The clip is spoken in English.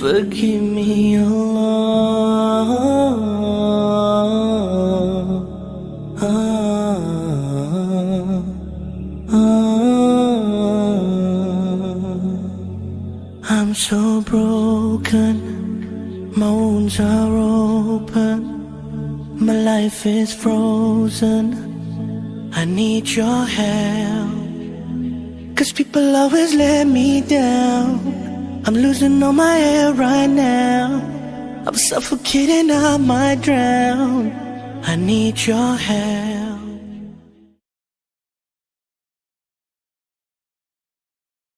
Forgive me, Allah. I'm so broken, my wounds are open, my life is frozen, I need your help, 'cause people always let me down. I'm losing all my air right now, I'm suffocating, I might drown. I need your help.